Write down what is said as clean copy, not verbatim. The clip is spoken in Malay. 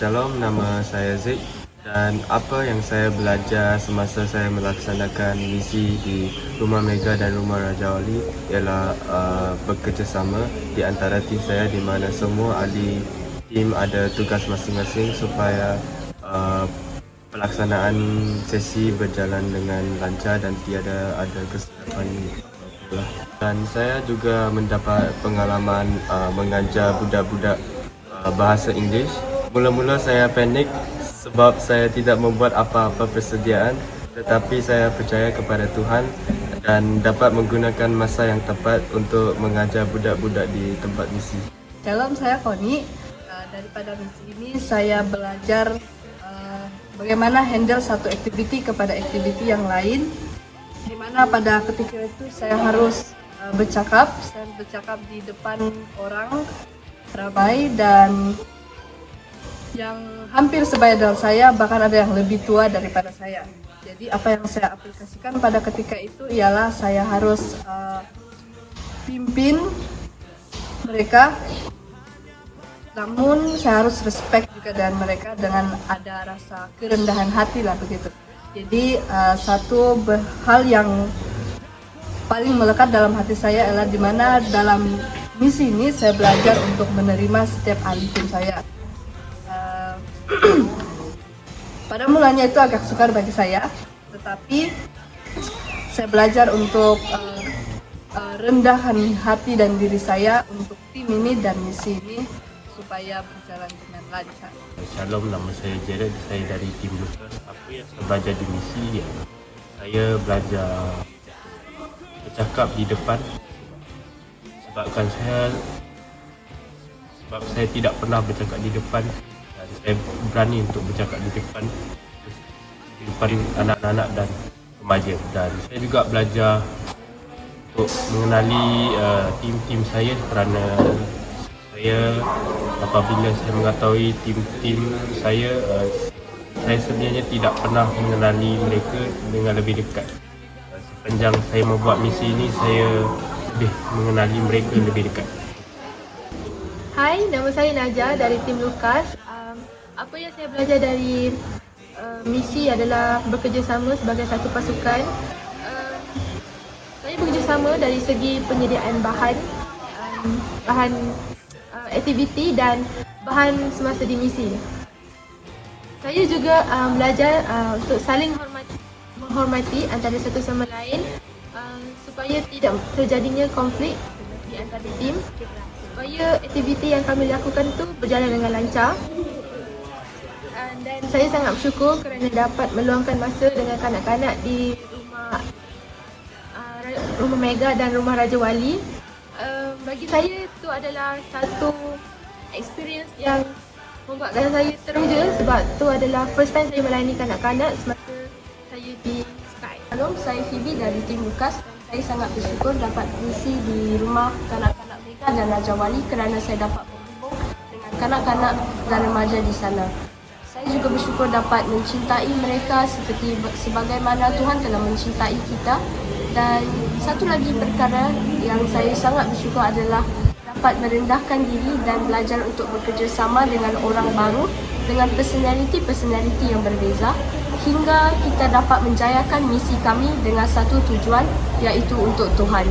Shalom, nama saya Zik dan apa yang saya belajar semasa saya melaksanakan misi di Rumah Mega dan Rumah Raja Wali ialah bekerjasama di antara tim saya di mana semua ahli tim ada tugas masing-masing supaya pelaksanaan sesi berjalan dengan lancar dan tiada ada kesilapan apa-apa. Dan saya juga mendapat pengalaman mengajar budak-budak bahasa Inggeris. Mula-mula saya panik sebab saya tidak membuat apa-apa persediaan, tetapi saya percaya kepada Tuhan dan dapat menggunakan masa yang tepat untuk mengajar budak-budak di tempat misi. Shalom, saya Koni. Daripada misi ini saya belajar bagaimana handle satu aktiviti kepada aktiviti yang lain, di mana pada ketika itu saya harus bercakap di depan orang ramai dan yang hampir sebaya dengan saya, bahkan ada yang lebih tua daripada saya. Jadi apa yang saya aplikasikan pada ketika itu ialah saya harus pimpin mereka, namun saya harus respect juga dengan mereka dengan ada rasa kerendahan hati lah begitu. Jadi satu hal yang paling melekat dalam hati saya adalah di mana dalam misi ini saya belajar untuk menerima setiap ahli tim saya. Pada mulanya itu agak sukar bagi saya, tetapi saya belajar untuk rendahkan hati dan diri saya untuk tim ini dan misi ini supaya berjalan dengan lancar. Shalom, nama saya Jared, saya dari tim Lukas. Apa yang saya belajar di misi ya, saya belajar bercakap di depan sebab saya tidak pernah bercakap di depan dan saya berani untuk bercakap di depan anak-anak dan remaja. Dan saya juga belajar untuk mengenali tim-tim saya kerana apabila saya mengetahui tim-tim saya sebenarnya tidak pernah mengenali mereka dengan lebih dekat. Sepanjang saya membuat misi ini, saya lebih mengenali mereka lebih dekat. Hai, nama saya Naja dari tim Lukas. Apa yang saya belajar dari misi adalah bekerjasama sebagai satu pasukan. Saya bekerjasama dari segi penyediaan bahan aktiviti dan bahan semasa di misi. Saya juga belajar untuk saling menghormati antara satu sama lain supaya tidak terjadinya konflik di antara tim, supaya aktiviti yang kami lakukan itu berjalan dengan lancar. Dan saya sangat bersyukur kerana dapat meluangkan masa dengan kanak-kanak di rumah Mega dan Rumah Raja Wali. Bagi saya itu adalah satu experience yang membuatkan saya teruja sebab itu adalah first time saya melayani kanak-kanak semasa saya di Sky. Shalom, saya Phoebe dari tim Lukas. Saya sangat bersyukur dapat misi di rumah kanak-kanak Mega dan Raja Wali kerana saya dapat berhubung dengan kanak-kanak dan remaja di sana. Saya juga bersyukur dapat mencintai mereka seperti sebagaimana Tuhan telah mencintai kita. Dan satu lagi perkara yang saya sangat bersyukur adalah dapat merendahkan diri dan belajar untuk bekerjasama dengan orang baru dengan personality yang berbeza hingga kita dapat menjayakan misi kami dengan satu tujuan, iaitu untuk Tuhan.